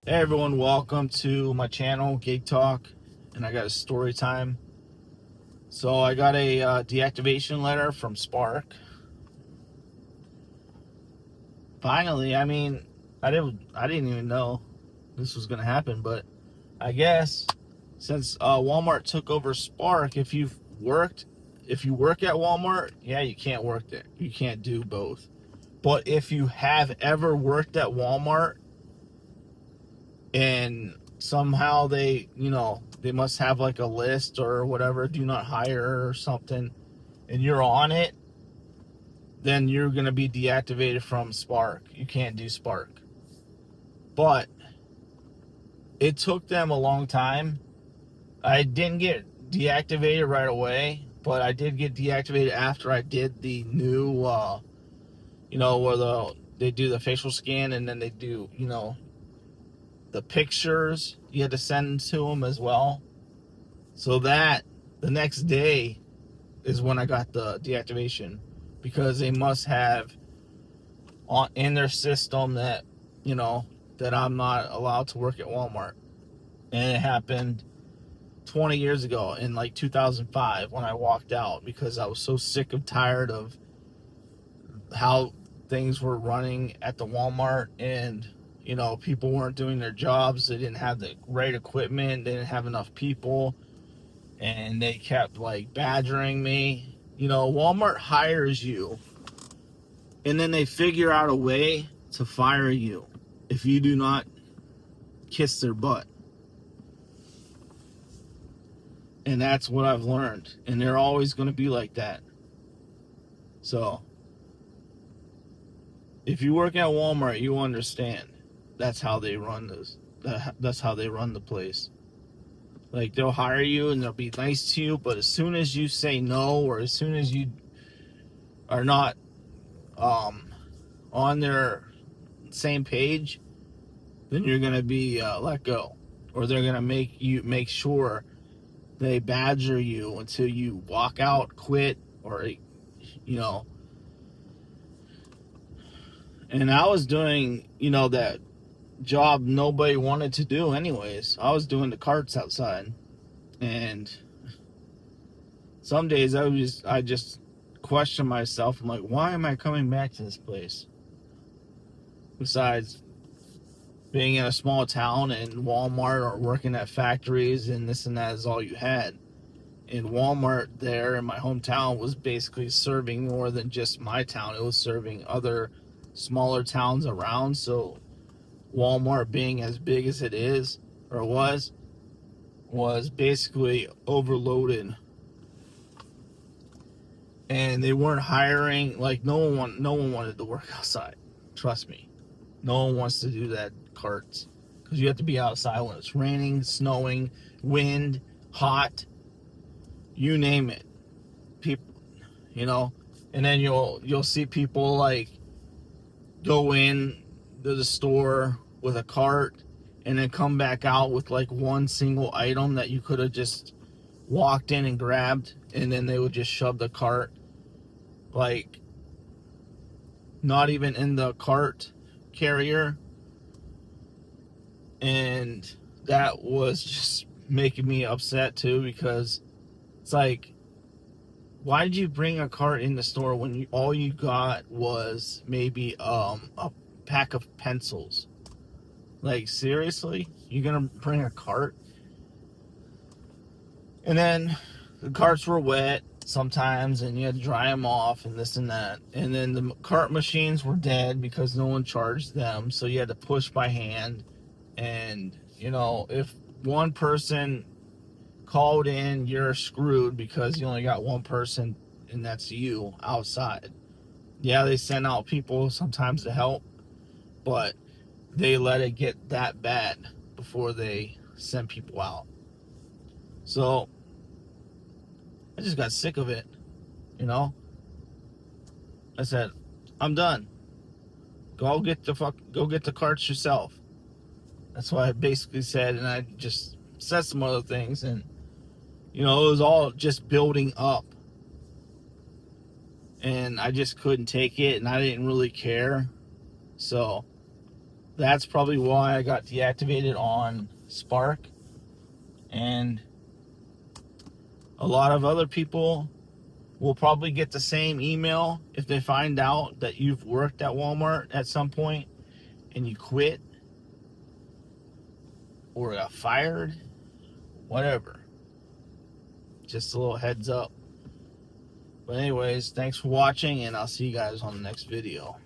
Hey everyone, welcome to my channel, Gig Talk, and I got a story time. So I got a deactivation letter from Spark. Finally, I didn't even know this was gonna happen, but I guess since Walmart took over Spark, if you work at Walmart, yeah, you can't work there. You can't do both. But if you have ever worked at Walmart and somehow they must have like a list or whatever, do not hire or something, and you're on it, then you're going to be deactivated from Spark. You can't do Spark. But it took them a long time. I didn't get deactivated right away, but I did get deactivated after I did the new where they do the facial scan, and then they do the pictures you had to send to them as well. So that the next day is when I got the deactivation, because they must have in their system that that I'm not allowed to work at Walmart. And it happened 20 years ago in like 2005 when I walked out, because I was so sick and tired of how things were running at the Walmart, and people weren't doing their jobs. They didn't have the right equipment, they didn't have enough people, and they kept like badgering me. Walmart hires you, and then they figure out a way to fire you if you do not kiss their butt. And that's what I've learned, and they're always going to be like that. So if you work at Walmart, you understand that's how they run this. That's how they run the place. Like, they'll hire you and they'll be nice to you, but as soon as you say no, or as soon as you are not on their same page, then you're gonna be let go, or they're gonna make sure they badger you until you walk out, quit, or And I was doing that job nobody wanted to do anyways. I was doing the carts outside, and some days I just question myself. I'm like, why am I coming back to this place? Besides being in a small town and Walmart, or working at factories and this and that is all you had. And Walmart there in my hometown was basically serving more than just my town. It was serving other smaller towns around. So Walmart, being as big as it is, or was basically overloaded, and they weren't hiring. Like, no one wanted to work outside. Trust me, no one wants to do that carts, because you have to be outside when it's raining, snowing, wind, hot, you name it. People, and then you'll see people like go in to the store with a cart and then come back out with like one single item that you could have just walked in and grabbed, and then they would just shove the cart, like, not even in the cart carrier. And that was just making me upset too, because it's like, why did you bring a cart in the store when all you got was maybe a pack of pencils? Like, seriously? You're gonna bring a cart? And then the carts were wet sometimes, and you had to dry them off and this and that. And then the cart machines were dead because no one charged them, so you had to push by hand. And if one person called in, you're screwed, because you only got one person, and that's you outside. Yeah, they send out people sometimes to help, but they let it get that bad before they send people out. So I just got sick of it. I said, I'm done. Go get the carts yourself. That's what I basically said, and I just said some other things, and it was all just building up, and I just couldn't take it, and I didn't really care. So that's probably why I got deactivated on Spark. And a lot of other people will probably get the same email if they find out that you've worked at Walmart at some point and you quit or got fired, whatever. Just a little heads up. But anyways, thanks for watching, and I'll see you guys on the next video.